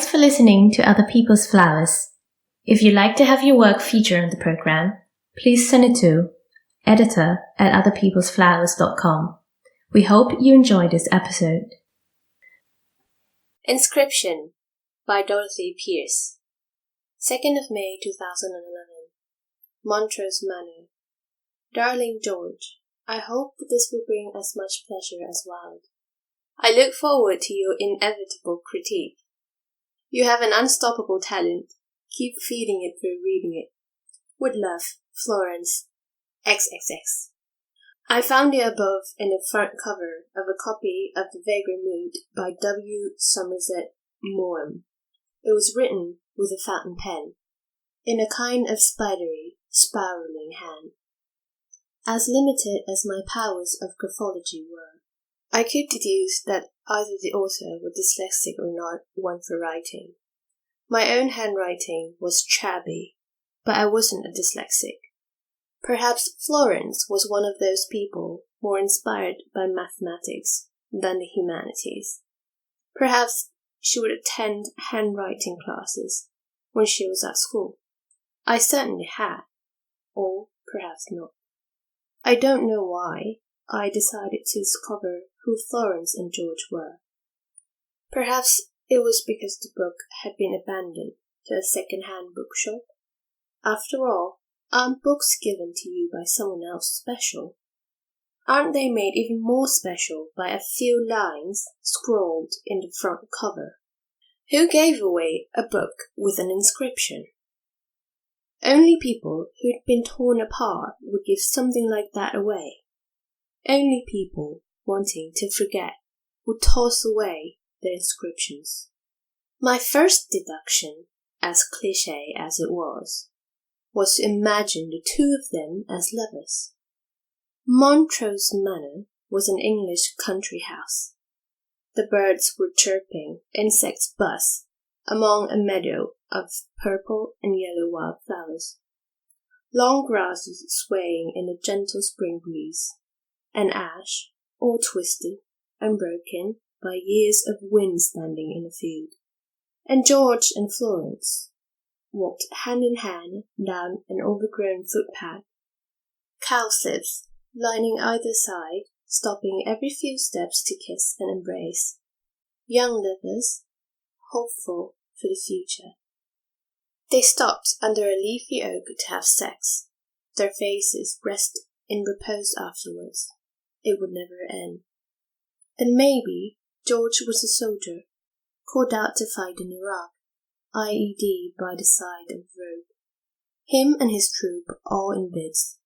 Thanks for listening to Other People's Flowers. If you'd like to have your work featured on the program, please send it to editor@otherpeoplesflowers.com. We hope you enjoyed this episode. Inscription by Dorothy Piers. 2nd of May 2011. Montrose Manor. Darling George, I hope this will bring as much pleasure as Wild. I look forward to your inevitable critique. You have an unstoppable talent. Keep feeding it through reading it. With love, Florence. XXX. I found the above in the front cover of a copy of The Vagrant Mood by W. Somerset Maugham. It was written with a fountain pen, in a kind of spidery, spiraling hand. As limited as my powers of graphology were, I could deduce that either the author was dyslexic or not one for writing. My own handwriting was shabby, but I wasn't a dyslexic. Perhaps Florence was one of those people more inspired by mathematics than the humanities. Perhaps she would attend handwriting classes when she was at school. I certainly had, or perhaps not. I don't know why I decided to discover who Florence and George were. Perhaps it was because the book had been abandoned to a second-hand bookshop. After all, aren't books given to you by someone else special? Aren't they made even more special by a few lines scrawled in the front cover? Who gave away a book with an inscription? Only people who'd been torn apart would give something like that away. Only people wanting to forget would toss away their inscriptions. My first deduction, as cliché as it was to imagine the two of them as lovers. Montrose Manor was an English country house. The birds were chirping, insects buzzed, among a meadow of purple and yellow wildflowers. Long grasses swaying in a gentle spring breeze, and ash, all twisted and broken by years of wind standing in a field. And George and Florence walked hand in hand down an overgrown footpath, cowslips lining either side, stopping every few steps to kiss and embrace. Young lovers, hopeful for the future. They stopped under a leafy oak to have sex. Their faces rested in repose afterwards. It would never end. And maybe George was a soldier, called out to fight in Iraq, IED by the side of the road. Him and his troop all in bits.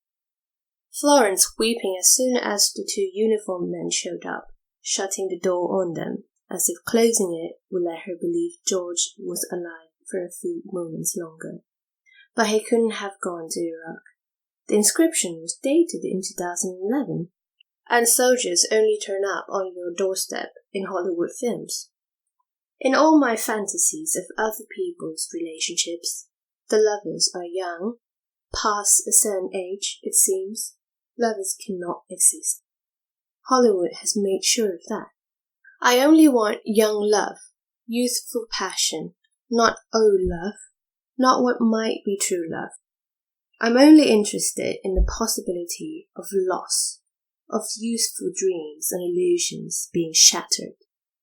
Florence weeping as soon as the two uniformed men showed up, shutting the door on them, as if closing it would let her believe George was alive for a few moments longer. But he couldn't have gone to Iraq. The inscription was dated in 2011, and soldiers only turn up on your doorstep in Hollywood films. In all my fantasies of other people's relationships, the lovers are young. Past a certain age, it seems, lovers cannot exist. Hollywood has made sure of that. I only want young love, youthful passion, not old love, not what might be true love. I'm only interested in the possibility of loss, of youthful dreams and illusions being shattered.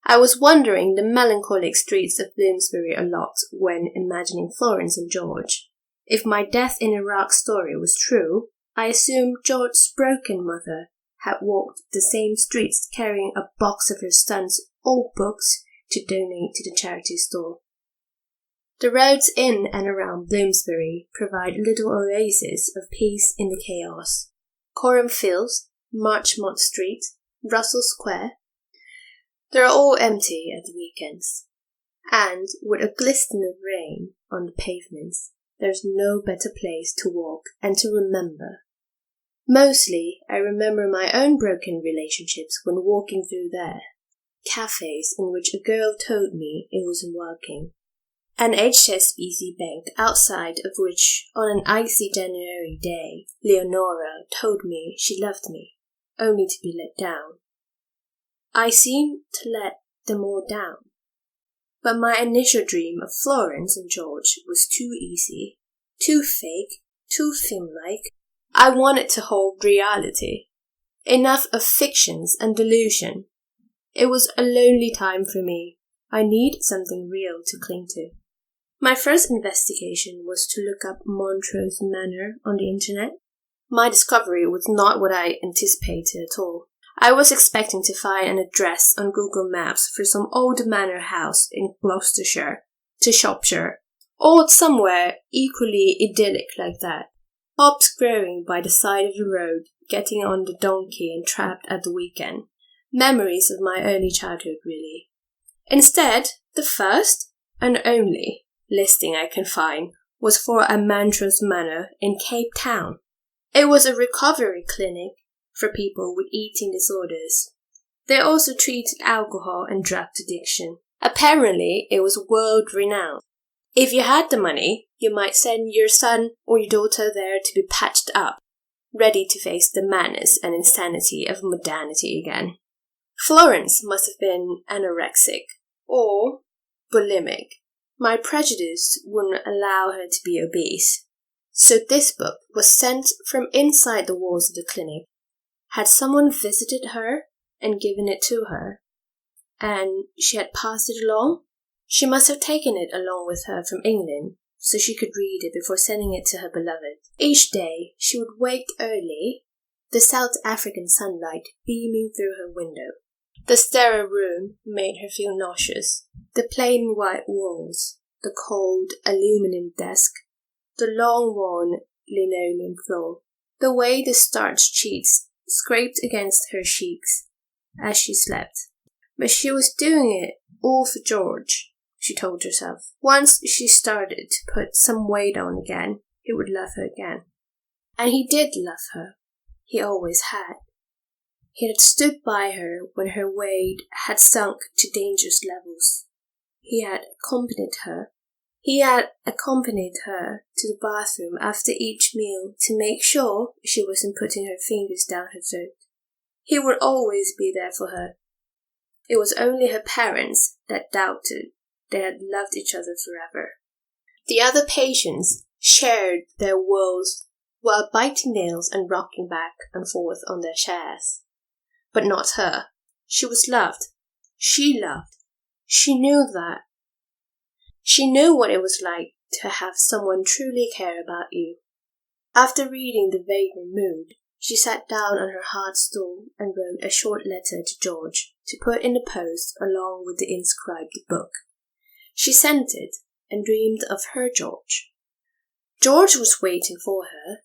I was wandering the melancholic streets of Bloomsbury a lot when imagining Florence and George. If my death in Iraq story was true, I assumed George's broken mother had walked the same streets carrying a box of her son's old books to donate to the charity store. The roads in and around Bloomsbury provide little oases of peace in the chaos. Coram Fields, Marchmont Street, Russell Square, they're all empty at the weekends. And with a glisten of rain on the pavements, there's no better place to walk and to remember. Mostly, I remember my own broken relationships when walking through there. Cafes in which a girl told me it wasn't working. An HSBC bank outside of which, on an icy January day, Leonora told me she loved me, only to be let down. I seemed to let them all down. But my initial dream of Florence and George was too easy, too fake, too film-like. I wanted to hold reality. Enough of fictions and delusion. It was a lonely time for me. I needed something real to cling to. My first investigation was to look up Montrose Manor on the internet. My discovery was not what I anticipated at all. I was expecting to find an address on Google Maps for some old manor house in Gloucestershire, to Shropshire, or somewhere equally idyllic like that. Hops growing by the side of the road, getting on the donkey and trapped at the weekend. Memories of my early childhood, really. Instead, the first and only listing I can find was for a Montrose Manor in Cape Town. It was a recovery clinic for people with eating disorders. They also treated alcohol and drug addiction. Apparently, it was world-renowned. If you had the money, you might send your son or your daughter there to be patched up, ready to face the madness and insanity of modernity again. Florence must have been anorexic or bulimic. My prejudice wouldn't allow her to be obese. So this book was sent from inside the walls of the clinic. Had someone visited her and given it to her, and she had passed it along? She must have taken it along with her from England, so she could read it before sending it to her beloved. Each day she would wake early, the South African sunlight beaming through her window. The sterile room made her feel nauseous. The plain white walls, the cold aluminum desk, the long worn linoleum floor, the way the starched sheets scraped against her cheeks as she slept. But she was doing it all for George, she told herself. Once she started to put some weight on again, he would love her again. And he did love her. He always had. He had stood by her when her weight had sunk to dangerous levels. He had accompanied her. He had accompanied her to the bathroom after each meal to make sure she wasn't putting her fingers down her throat. He would always be there for her. It was only her parents that doubted they had loved each other forever. The other patients shared their worlds while biting nails and rocking back and forth on their chairs. But not her. She was loved. She loved. She knew that. She knew what it was like to have someone truly care about you. After reading The Vagrant Mood, she sat down on her hard stool and wrote a short letter to George to put in the post along with the inscribed book. She sent it and dreamed of her George. George was waiting for her.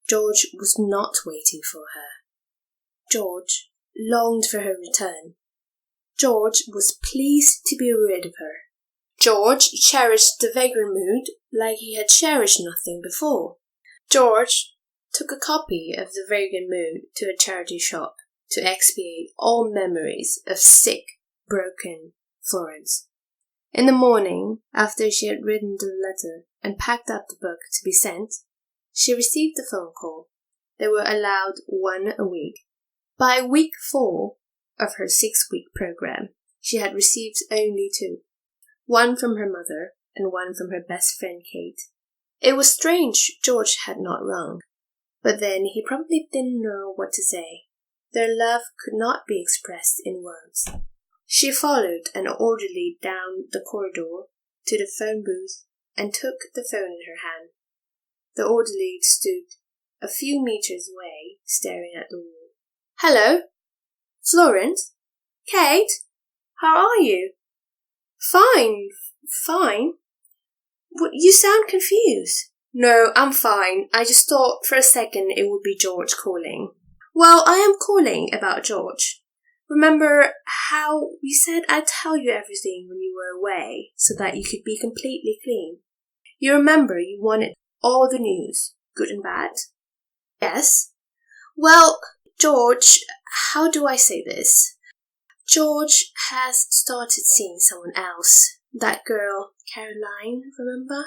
George was not waiting for her. George longed for her return. George was pleased to be rid of her. George cherished the Vagrant Mood like he had cherished nothing before. George took a copy of the Vagrant Mood to a charity shop to expiate all memories of sick, broken Florence. In the morning, after she had written the letter and packed up the book to be sent, she received a phone call. They were allowed one a week. By week 4 of her 6-week program, she had received only 2. One from her mother and one from her best friend Kate. It was strange George had not rung, but then he probably didn't know what to say. Their love could not be expressed in words. She followed an orderly down the corridor to the phone booth and took the phone in her hand. The orderly stood a few meters away, staring at the wall. "Hello? Florence? Kate? How are you?" Fine. You sound confused." "No, I'm fine. I just thought for a second it would be George calling." "Well, I am calling about George. Remember how you said I'd tell you everything when you were away so that you could be completely clean? You remember you wanted all the news, good and bad?" "Yes." "Well, George, how do I say this? George has started seeing someone else. That girl, Caroline, remember?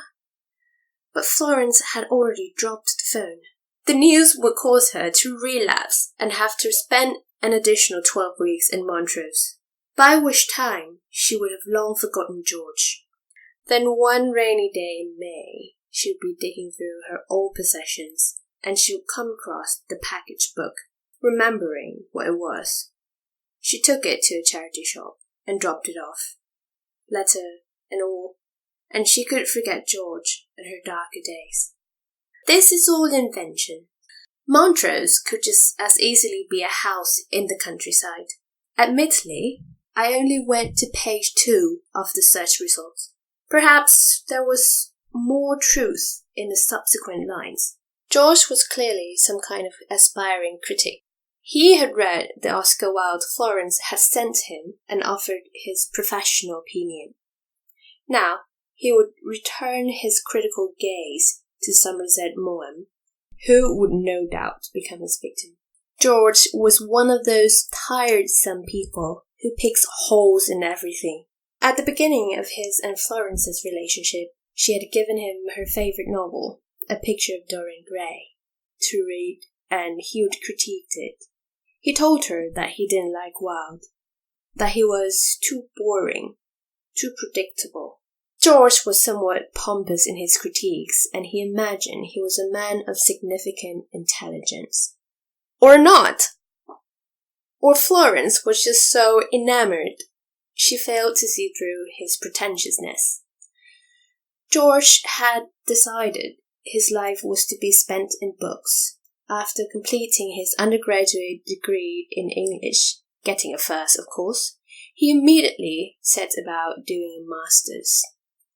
But Florence had already dropped the phone. The news would cause her to relapse and have to spend an additional 12 weeks in Montrose. by which time she would have long forgotten George. Then one rainy day in May, she would be digging through her old possessions, and she would come across the package book, remembering what it was. She took it to a charity shop and dropped it off, letter and all, and she could forget George and her darker days. This is all invention. Montrose could just as easily be a house in the countryside. Admittedly, I only went to page 2 of the search results. Perhaps there was more truth in the subsequent lines. George was clearly some kind of aspiring critic. He had read the Oscar Wilde Florence had sent him and offered his professional opinion. Now, he would return his critical gaze to Somerset Maugham, who would no doubt become his victim. George was one of those tiresome people who picks holes in everything. At the beginning of his and Florence's relationship, she had given him her favorite novel, A Picture of Dorian Gray, to read, and he would critiqued it. He told her that he didn't like Wilde, that he was too boring, too predictable. George was somewhat pompous in his critiques, and he imagined he was a man of significant intelligence. Or not! Or Florence was just so enamored, she failed to see through his pretentiousness. George had decided his life was to be spent in books. After completing his undergraduate degree in English, getting a first, of course, he immediately set about doing a master's.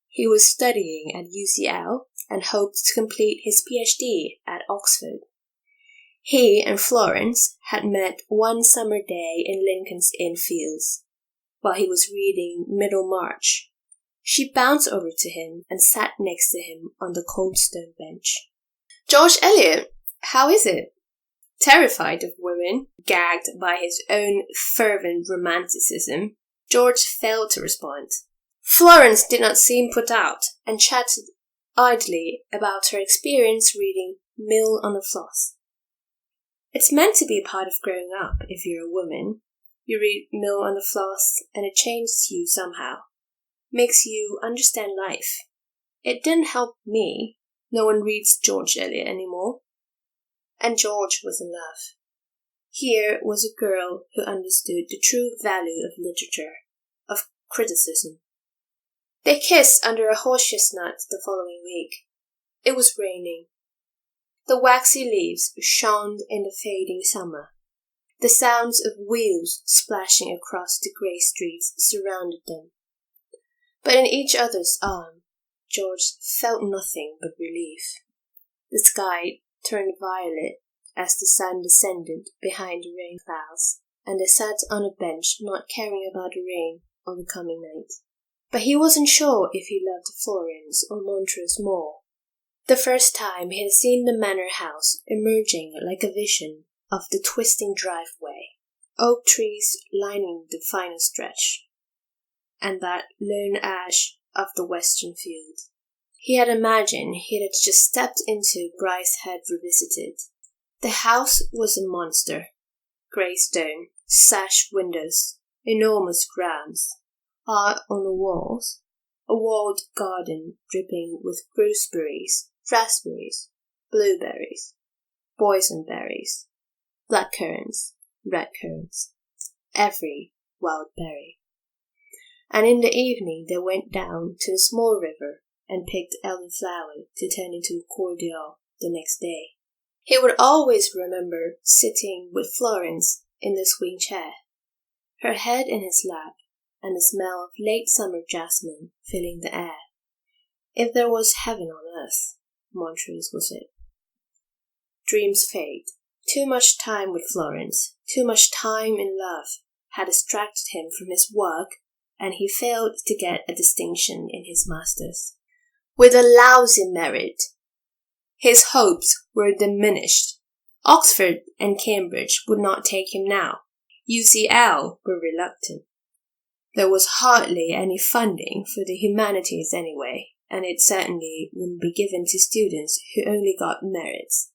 He was studying at UCL and hoped to complete his PhD at Oxford. He and Florence had met one summer day in Lincoln's Inn Fields, while he was reading Middlemarch. She bounced over to him and sat next to him on the cold stone bench. "George Eliot, how is it?" Terrified of women, gagged by his own fervent romanticism, George failed to respond. Florence did not seem put out, and chatted idly about her experience reading Mill on the Floss. It's meant to be a part of growing up if you're a woman. You read Mill on the Floss, and it changes you somehow. Makes you understand life. It didn't help me. No one reads George Eliot anymore. And George was in love. Here was a girl who understood the true value of literature, of criticism. They kissed under a horse chestnut the following week. It was raining. The waxy leaves shone in the fading summer. The sounds of wheels splashing across the grey streets surrounded them. But in each other's arm, George felt nothing but relief. The sky turned violet as the sun descended behind the rain clouds, and they sat on a bench not caring about the rain on the coming night. But he wasn't sure if he loved Florence or Montrose more. The first time he had seen the manor house emerging like a vision of the twisting driveway, oak trees lining the final stretch, and that lone ash of the western field. He had imagined he had just stepped into Bryce Head Revisited. The house was a monster. Grey stone, sash windows, enormous grounds, art on the walls, a walled garden dripping with gooseberries, raspberries, blueberries, boysenberries, blackcurrants, redcurrants, every wild berry. And in the evening they went down to a small river and picked elderflower to turn into a cordial the next day. He would always remember sitting with Florence in the swing chair, her head in his lap, and the smell of late summer jasmine filling the air. If there was heaven on earth, Montrose was it. Dreams fade. Too much time with Florence, too much time in love, had distracted him from his work, and he failed to get a distinction in his masters. With a lousy merit, his hopes were diminished. Oxford and Cambridge would not take him now. UCL were reluctant. There was hardly any funding for the humanities anyway, and it certainly wouldn't be given to students who only got merits.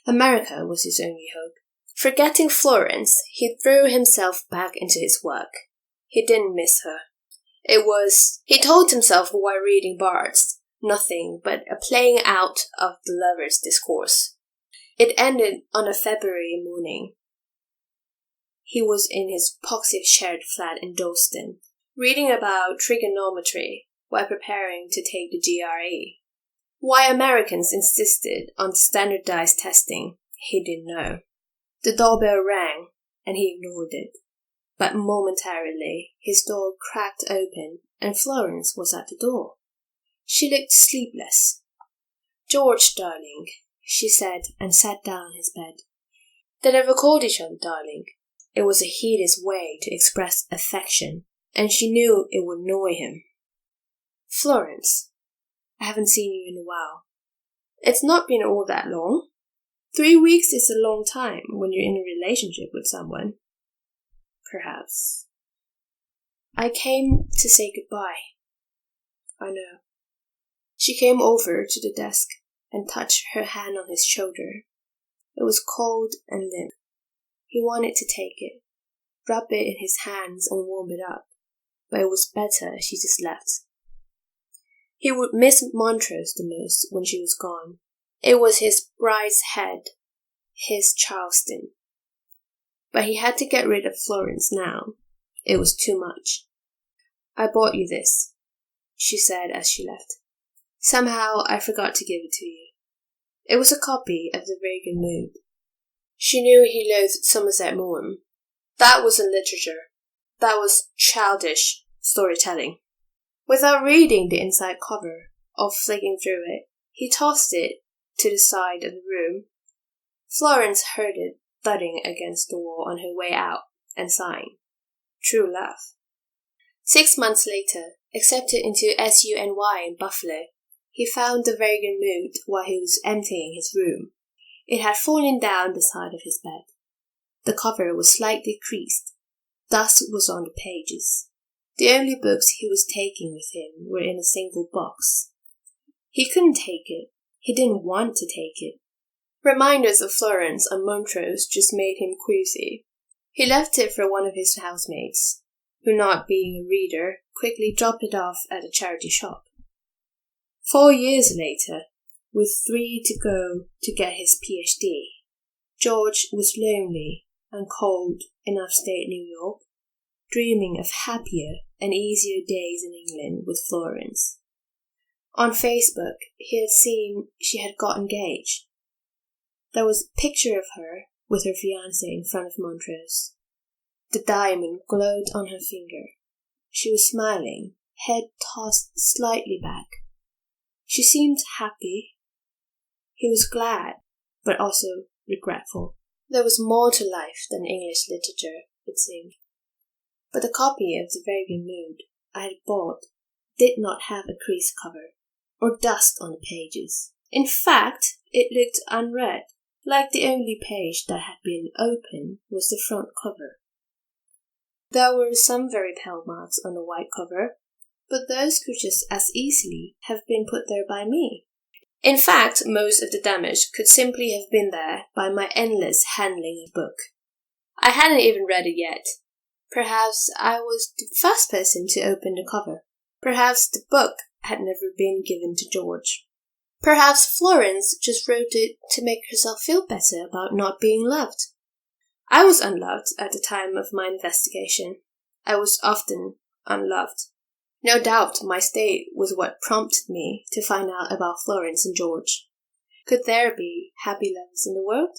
America was his only hope. Forgetting Florence, he threw himself back into his work. He didn't miss her. He told himself while reading Bards, nothing but a playing out of the lovers' discourse. It ended on a February morning. He was in his poxy shared flat in Dalston, reading about trigonometry while preparing to take the GRE. Why Americans insisted on standardized testing, he didn't know. The doorbell rang, and he ignored it. But momentarily, his door cracked open, and Florence was at the door. She looked sleepless. "George, darling," she said, and sat down on his bed. They never called each other darling. It was a hideous way to express affection, and she knew it would annoy him. "Florence, I haven't seen you in a while." "It's not been all that long. 3 weeks is a long time when you're in a relationship with someone." "Perhaps." "I came to say goodbye." "I know." She came over to the desk and touched her hand on his shoulder. It was cold and limp. He wanted to take it, rub it in his hands and warm it up, but it was better she just left. He would miss Montrose the most when she was gone. It was his bride's head, his Charleston. But he had to get rid of Florence now. It was too much. "I bought you this," she said as she left. "Somehow I forgot to give it to you." It was a copy of The Reagan Mood. She knew he loathed Somerset Maugham. That wasn't literature. That was childish storytelling. Without reading the inside cover or flicking through it, he tossed it to the side of the room. Florence heard it thudding against the wall on her way out and sighing. True love. 6 months later, accepted into SUNY in Buffalo, he found The Reagan Mood while he was emptying his room. It had fallen down the side of his bed. The cover was slightly creased. Dust was on the pages. The only books he was taking with him were in a single box. He couldn't take it. He didn't want to take it. Reminders of Florence and Montrose just made him queasy. He left it for one of his housemates, who, not being a reader, quickly dropped it off at a charity shop. 4 years later, with 3 to go to get his PhD, George was lonely and cold in upstate New York, dreaming of happier and easier days in England with Florence. On Facebook, he had seen she had got engaged. There was a picture of her with her fiancé in front of Montrose. The diamond glowed on her finger. She was smiling, head tossed slightly back. She seemed happy. He was glad, but also regretful. There was more to life than English literature, it seemed. But the copy of The Reagan Mood I had bought did not have a creased cover, or dust on the pages. In fact, it looked unread, like the only page that had been open was the front cover. There were some very pale marks on the white cover, but those could just as easily have been put there by me. In fact, most of the damage could simply have been there by my endless handling of the book. I hadn't even read it yet. Perhaps I was the first person to open the cover. Perhaps the book had never been given to George. Perhaps Florence just wrote it to make herself feel better about not being loved. I was unloved at the time of my investigation. I was often unloved. No doubt my state was what prompted me to find out about Florence and George. Could there be happy lovers in the world?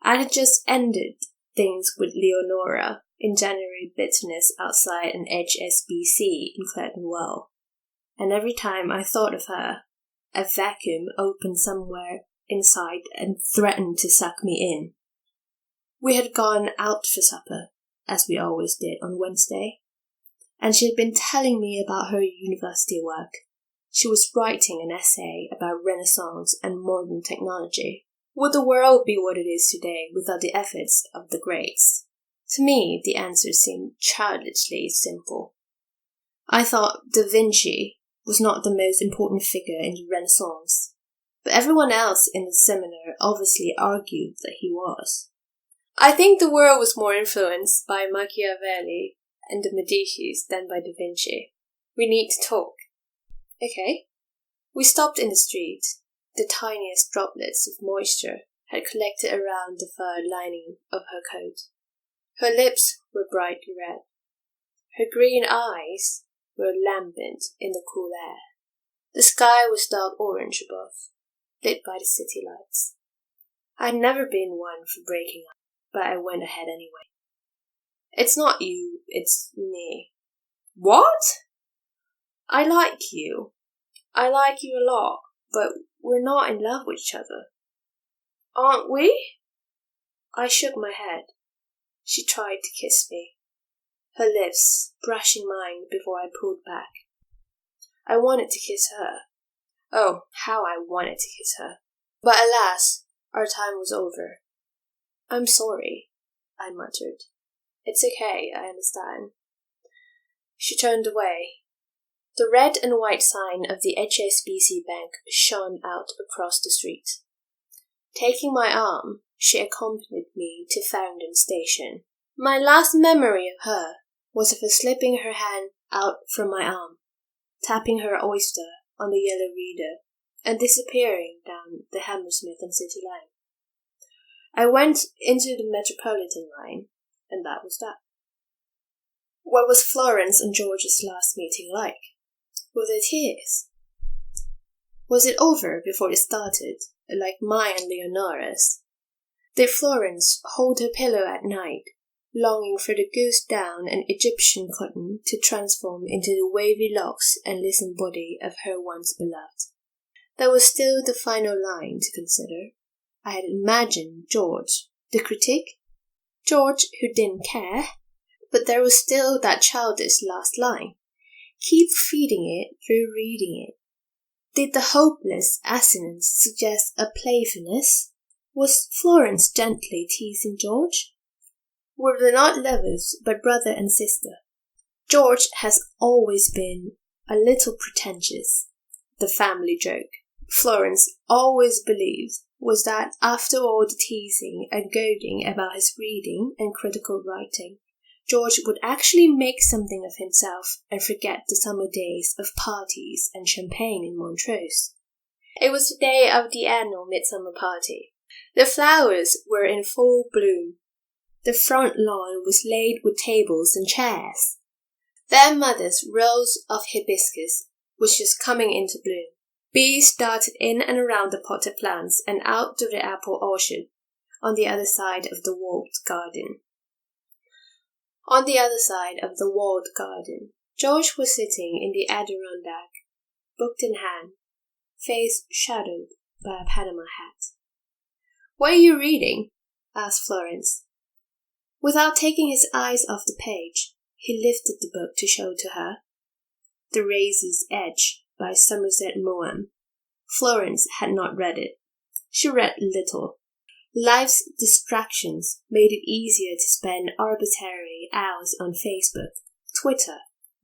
I had just ended things with Leonora in January bitterness outside an HSBC in Clerkenwell. And every time I thought of her, a vacuum opened somewhere inside and threatened to suck me in. We had gone out for supper, as we always did on Wednesday, and she had been telling me about her university work. She was writing an essay about Renaissance and modern technology. Would the world be what it is today without the efforts of the greats? To me, the answer seemed childishly simple. I thought Da Vinci was not the most important figure in the Renaissance, but everyone else in the seminar obviously argued that he was. I think the world was more influenced by Machiavelli and the Medici's done by Da Vinci. We need to talk. Okay. We stopped in the street. The tiniest droplets of moisture had collected around the fur lining of her coat. Her lips were bright red. Her green eyes were lambent in the cool air. The sky was dark orange above, lit by the city lights. I'd never been one for breaking up, but I went ahead anyway. It's not you, it's me. What? I like you. I like you a lot, but we're not in love with each other. Aren't we? I shook my head. She tried to kiss me, her lips brushing mine before I pulled back. I wanted to kiss her. Oh, how I wanted to kiss her. But alas, our time was over. I'm sorry, I muttered. It's okay, I understand. She turned away. The red and white sign of the HSBC Bank shone out across the street. Taking my arm, she accompanied me to Farringdon Station. My last memory of her was of her slipping her hand out from my arm, tapping her oyster on the yellow reader, and disappearing down the Hammersmith and City line. I went into the Metropolitan line, and that was that. What was Florence and George's last meeting like? Were there tears? Was it over before it started, like mine and Leonora's? Did Florence hold her pillow at night, longing for the goose down and Egyptian cotton to transform into the wavy locks and lissome body of her once beloved? There was still the final line to consider. I had imagined George, the critic, George who didn't care, but there was still that childish last line. Keep feeding it through reading it. Did the hopeless assonance suggest a playfulness? Was Florence gently teasing George? Were they not lovers, but brother and sister? George has always been a little pretentious, the family joke. Florence always believed was that after all the teasing and goading about his reading and critical writing, George would actually make something of himself and forget the summer days of parties and champagne in Montrose. It was the day of the annual midsummer party. The flowers were in full bloom. The front lawn was laid with tables and chairs. Their mother's rose of hibiscus was just coming into bloom. Bees darted in and around the potted plants and out to the apple orchard on the other side of the walled garden. On the other side of the walled garden, George was sitting in the Adirondack, book in hand, face shadowed by a Panama hat. "What are you reading?" asked Florence. Without taking his eyes off the page, he lifted the book to show to her. The Razor's Edge by Somerset Maugham. Florence had not read it. She read little. Life's distractions made it easier to spend arbitrary hours on Facebook, Twitter,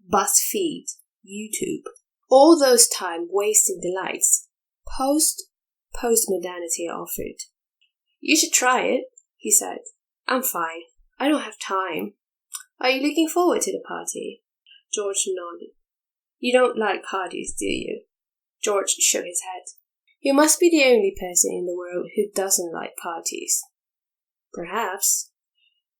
BuzzFeed, YouTube. All those time-wasting delights postmodernity offered. "You should try it," he said. "I'm fine. I don't have time. Are you looking forward to the party?" George nodded. "You don't like parties, do you?" George shook his head. "You must be the only person in the world who doesn't like parties." "Perhaps."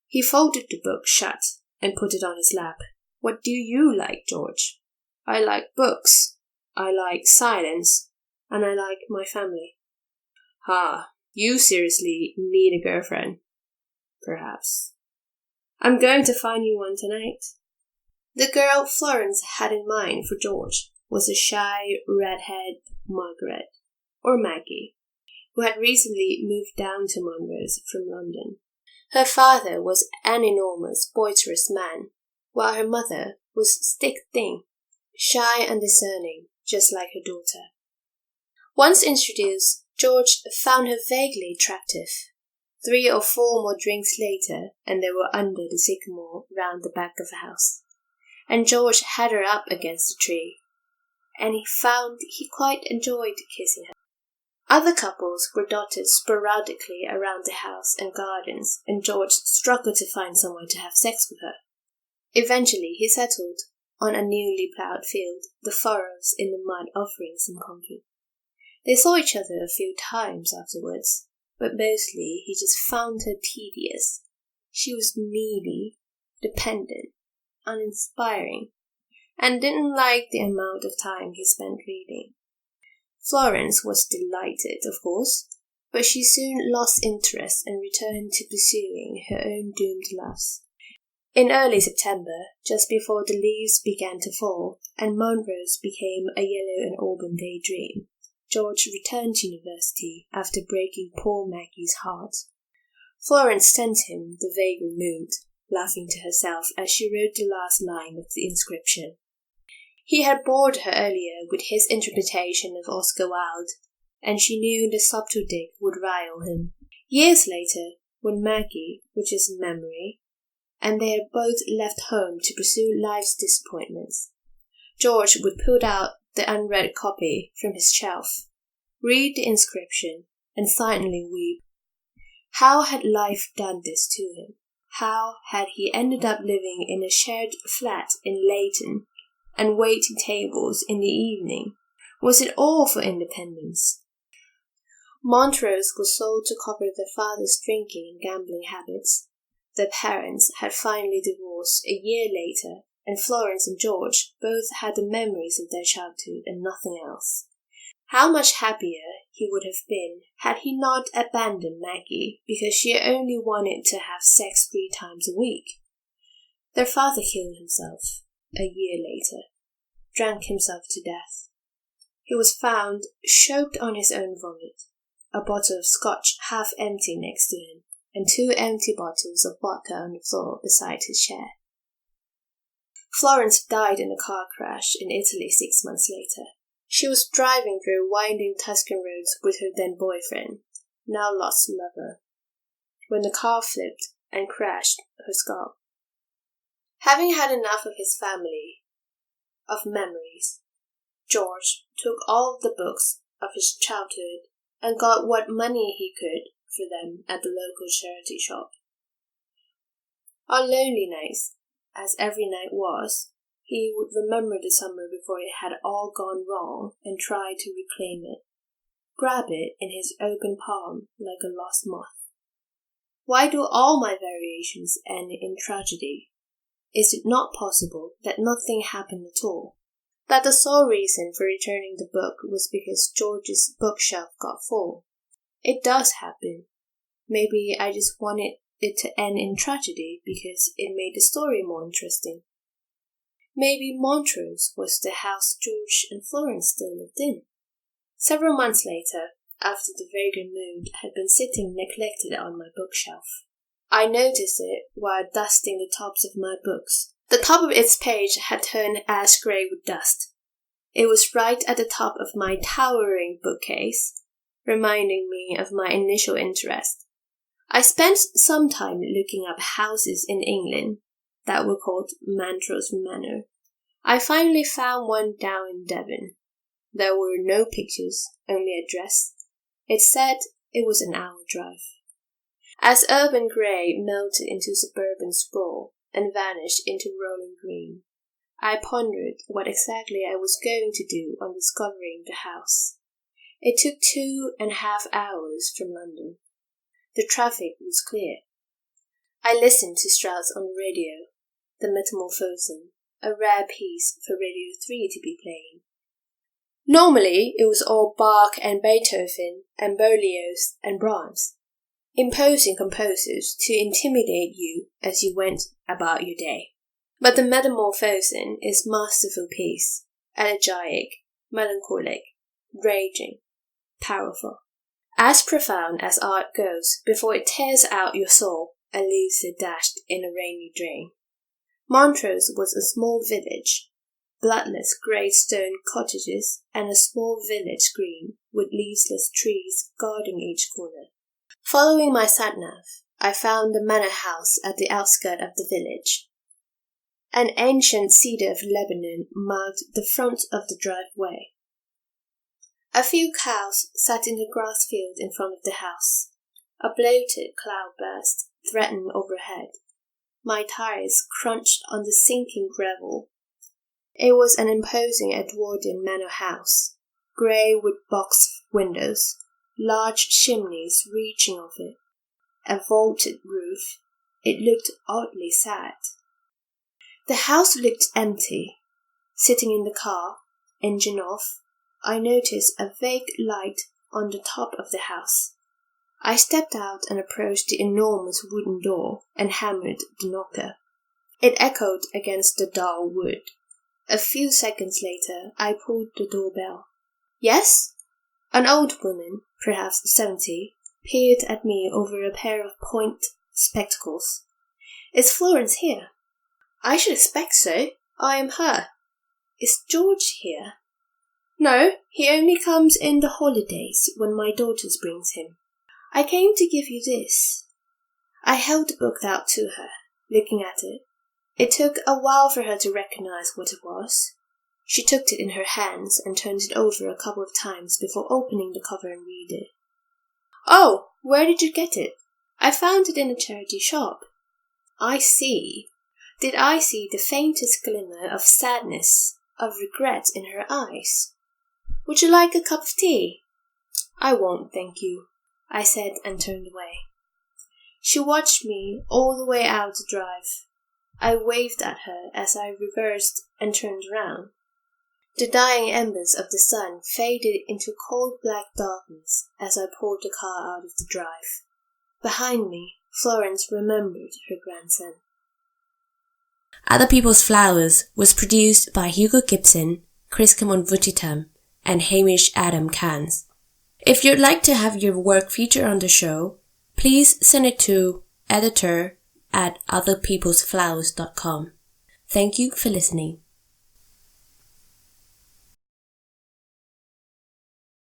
He folded the book shut and put it on his lap. "What do you like, George?" "I like books. I like silence. And I like my family." You seriously need a girlfriend." "Perhaps." "I'm going to find you one tonight." The girl Florence had in mind for George was a shy, redhead Margaret, or Maggie, who had recently moved down to Montrose from London. Her father was an enormous, boisterous man, while her mother was stick-thin, shy and discerning, just like her daughter. Once introduced, George found her vaguely attractive. 3 or 4 more drinks later, and they were under the sycamore round the back of the house, and George had her up against the tree, and he found he quite enjoyed kissing her. Other couples were dotted sporadically around the house and gardens, and George struggled to find someone to have sex with her. Eventually he settled on a newly ploughed field, the furrows in the mud offering some comfort. They saw each other a few times afterwards, but mostly he just found her tedious. She was needy, dependent, uninspiring, and didn't like the amount of time he spent reading. Florence was delighted, of course, but she soon lost interest and returned to pursuing her own doomed loves. In early September, just before the leaves began to fall and Montrose became a yellow and auburn daydream, George returned to university after breaking poor Maggie's heart. Florence sent him the vagrant mood, laughing to herself as she wrote the last line of the inscription. He had bored her earlier with his interpretation of Oscar Wilde, and she knew the subtle dig would rile him. Years later, when Maggie, which is memory, and they had both left home to pursue life's disappointments, George would pull out the unread copy from his shelf, read the inscription, and silently weep. How had life done this to him? How had he ended up living in a shared flat in Leighton and waiting tables in the evening? Was it all for independence? Montrose was sold to cover their father's drinking and gambling habits. Their parents had finally divorced a year later, and Florence and George both had the memories of their childhood and nothing else. How much happier he would have been had he not abandoned Maggie because she only wanted to have sex 3 times a week. Their father killed himself a year later, drank himself to death. He was found choked on his own vomit, a bottle of scotch half empty next to him, and 2 empty bottles of vodka on the floor beside his chair. Florence died in a car crash in Italy 6 months later. She was driving through winding Tuscan roads with her then boyfriend, now lost lover, when the car flipped and crashed her skull. Having had enough of his family, of memories, George took all of the books of his childhood and got what money he could for them at the local charity shop. On lonely nights, as every night was, he would remember the summer before it had all gone wrong and try to reclaim it, grab it in his open palm like a lost moth. Why do all my variations end in tragedy? Is it not possible that nothing happened at all? That the sole reason for returning the book was because George's bookshelf got full? It does happen. Maybe I just wanted it to end in tragedy because it made the story more interesting. Maybe Montrose was the house George and Florence still lived in. Several months later, after the vagrant mood had been sitting neglected on my bookshelf, I noticed it while dusting the tops of my books. The top of its page had turned ash grey with dust. It was right at the top of my towering bookcase, reminding me of my initial interest. I spent some time looking up houses in England that were called Montrose Manor. I finally found one down in Devon. There were no pictures, only a address. It said it was an hour drive. As urban grey melted into suburban sprawl and vanished into rolling green, I pondered what exactly I was going to do on discovering the house. It took 2.5 hours from London. The traffic was clear. I listened to Strauss on the radio, the Metamorphosen, a rare piece for Radio 3 to be playing. Normally, it was all Bach and Beethoven and Berlioz and Brahms, imposing composers to intimidate you as you went about your day. But the Metamorphosen is masterful piece, elegiac, melancholic, raging, powerful. As profound as art goes before it tears out your soul and leaves it dashed in a rainy drain. Montrose was a small village, bloodless grey stone cottages and a small village green with leafless trees guarding each corner. Following my sat-nav, I found the manor house at the outskirts of the village. An ancient cedar of Lebanon marked the front of the driveway. A few cows sat in the grass field in front of the house. A bloated cloudburst threatened overhead. My tires crunched on the sinking gravel. It was an imposing Edwardian manor house, grey with box windows, large chimneys reaching off it, a vaulted roof. It looked oddly sad. The house looked empty. Sitting in the car, engine off, I noticed a vague light on the top of the house. I stepped out and approached the enormous wooden door and hammered the knocker. It echoed against the dull wood. A few seconds later, I pulled the doorbell. Yes? An old woman, perhaps 70, peered at me over a pair of point spectacles. Is Florence here? I should expect so. I am her. Is George here? No, he only comes in the holidays when my daughters brings him. I came to give you this. I held the book out to her, looking at it. It took a while for her to recognize what it was. She took it in her hands and turned it over a couple of times before opening the cover and read it. Oh, where did you get it? I found it in a charity shop. I see. Did I see the faintest glimmer of sadness, of regret in her eyes? Would you like a cup of tea? I won't, thank you, I said and turned away. She watched me all the way out the drive. I waved at her as I reversed and turned around. The dying embers of the sun faded into cold black darkness as I pulled the car out of the drive. Behind me, Florence remembered her grandson. Other People's Flowers was produced by Hugo Gibson, Chris Camon-Vutitam, and Hamish Adam Cans. If you'd like to have your work featured on the show, please send it to editor@otherpeoplesflowers.com. Thank you for listening.